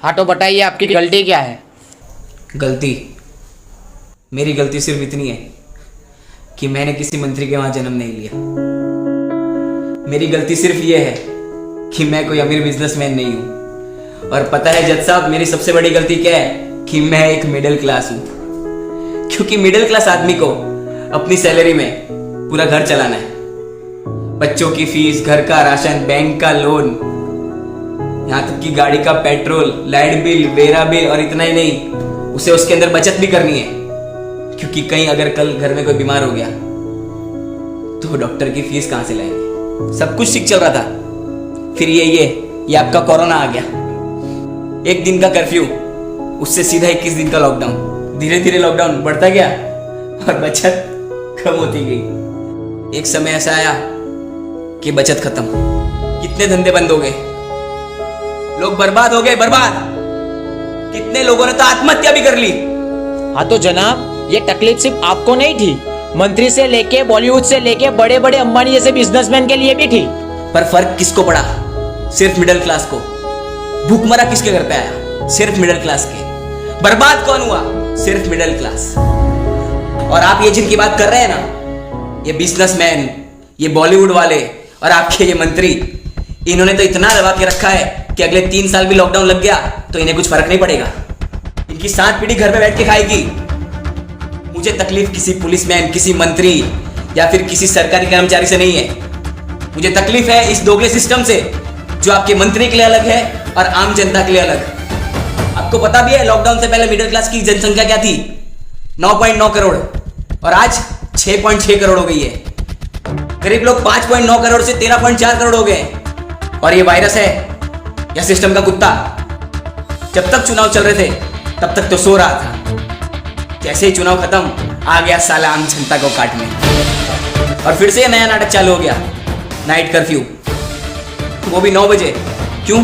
हाँ तो बताइए आपकी गलती क्या है। गलती, मेरी गलती सिर्फ इतनी है कि मैंने किसी मंत्री के वहां जन्म नहीं लिया। मेरी गलती सिर्फ ये है कि मैं कोई अमीर बिजनेसमैन नहीं हूं। और पता है जज साहब, मेरी सबसे बड़ी गलती क्या है कि मैं एक मिडिल क्लास हूं। क्योंकि मिडिल क्लास आदमी को अपनी सैलरी में पूरा घर चलाना है। बच्चों की फीस, घर का राशन, बैंक का लोन, यहां तक कि गाड़ी का petrol, light bill, vera bill, और इतना ही नहीं, उसे उसके अंदर बचत भी करनी है। क्योंकि कहीं अगर कल घर में कोई बीमार हो गया तो डॉक्टर की फीस कहां से लाएंगे। सब कुछ ठीक चल रहा था, फिर ये आपका कोरोना आ गया। 1 दिन का कर्फ्यू, उससे सीधा 21 दिन का लॉकडाउन। धीरे धीरे लॉकडाउन बढ़ता गया और बचत कम होती गई। एक समय ऐसा आया कि बचत खत्म, कितने धंधे बंद हो गए, लोग बर्बाद हो गए, बर्बाद। कितने लोगों ने तो आत्महत्या भी कर ली। हाँ तो जनाब, ये तकलीफ सिर्फ आपको नहीं थी, मंत्री से लेके बॉलीवुड से लेके बड़े बड़े अंबानी जैसे बिजनेसमैन के लिए भी थी। पर फर्क किसको पड़ा? सिर्फ मिडिल क्लास को। भूखमरा किसके घर पे आया? सिर्फ मिडिल क्लास के। बर्बाद कौन हुआ? सिर्फ मिडिल क्लास। और आप ये जिनकी बात कर रहे हैं ना, ये बिजनेसमैन, ये बॉलीवुड वाले और आपके ये मंत्री, इन्होंने तो इतना दबा के रखा है कि अगले 3 साल भी लॉकडाउन लग गया तो इन्हें कुछ फर्क नहीं पड़ेगा। इनकी 7 पीढ़ी घर पे बैठ के खाएगी। मुझे तकलीफ किसी पुलिसमैन, किसी मंत्री या फिर किसी सरकारी कर्मचारी से नहीं है। मुझे तकलीफ है इस दोगले सिस्टम से, जो आपके मंत्री के लिए अलग है और आम जनता के लिए अलग। आपको पता भी है लॉकडाउन से पहले मिडिल क्लास की जनसंख्या क्या थी? 9.9 करोड़, और आज 6.6 करोड़ हो गई है। गरीब लोग 5.9 करोड़ से 13.4 करोड़ हो गए। और ये वायरस है या सिस्टम का कुत्ता? जब तक चुनाव चल रहे थे तब तक तो सो रहा था। जैसे ही चुनाव खत्म, आ गया साला आम जनता को काटने। और फिर से ये नया नाटक चालू हो गया, नाइट कर्फ्यू, वो भी 9 बजे। क्यों?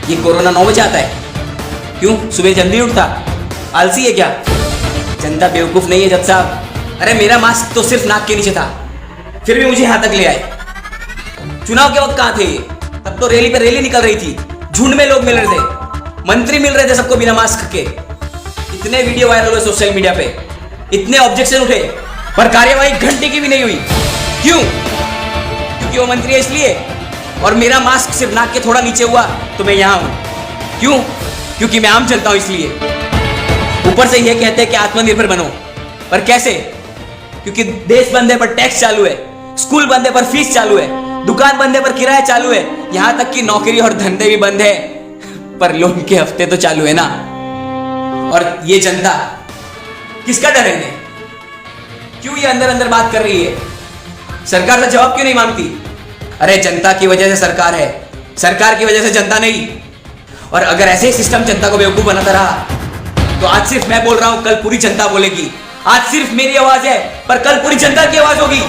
ये कोरोना 9 बजे आता है। क्यों? सुबह जल्दी उठता? आलसी है क्या? जनता बेवकूफ नहीं है जज साहब। अरे मेरा मास्क तो सिर्फ नाक के नीचे था, फिर भी मुझे यहां तक ले आए। चुनाव के वक्त कहां थे? तब तो रैली पे रैली निकल रही थी, झुंड में लोग मिल रहे थे, मंत्री मिल रहे थे सबको बिना मास्क के। इतने वीडियो वायरल हुए सोशल मीडिया पे, इतने ऑब्जेक्शन उठे, पर कार्यवाही घंटे की भी नहीं हुई। क्यों? क्योंकि वो मंत्री है इसलिए। और मेरा मास्क सिर्फ नाक के थोड़ा नीचे हुआ तो मैं यहां हूं। क्यों? क्योंकि मैं आम चलता हूं इसलिए। ऊपर से ये कहते हैं कि आत्मनिर्भर बनो, पर कैसे? क्योंकि देश बंद है पर टैक्स चालू है, स्कूल बंद है पर फीस चालू है, दुकान बंद है पर किराया चालू है, यहां तक कि नौकरी और धंधे भी बंद है पर लोन के हफ्ते तो चालू है ना। और ये जनता, किसका डर है इन्हें? क्यों ये अंदर अंदर बात कर रही है? सरकार का जवाब क्यों नहीं मांगती? अरे जनता की वजह से सरकार है, सरकार की वजह से जनता नहीं। और अगर ऐसे ही सिस्टम जनता को बेवकूफ बनाता रहा तो आज सिर्फ मैं बोल रहा हूं, कल पूरी जनता बोलेगी। आज सिर्फ मेरी आवाज है पर कल पूरी जनता की आवाज होगी।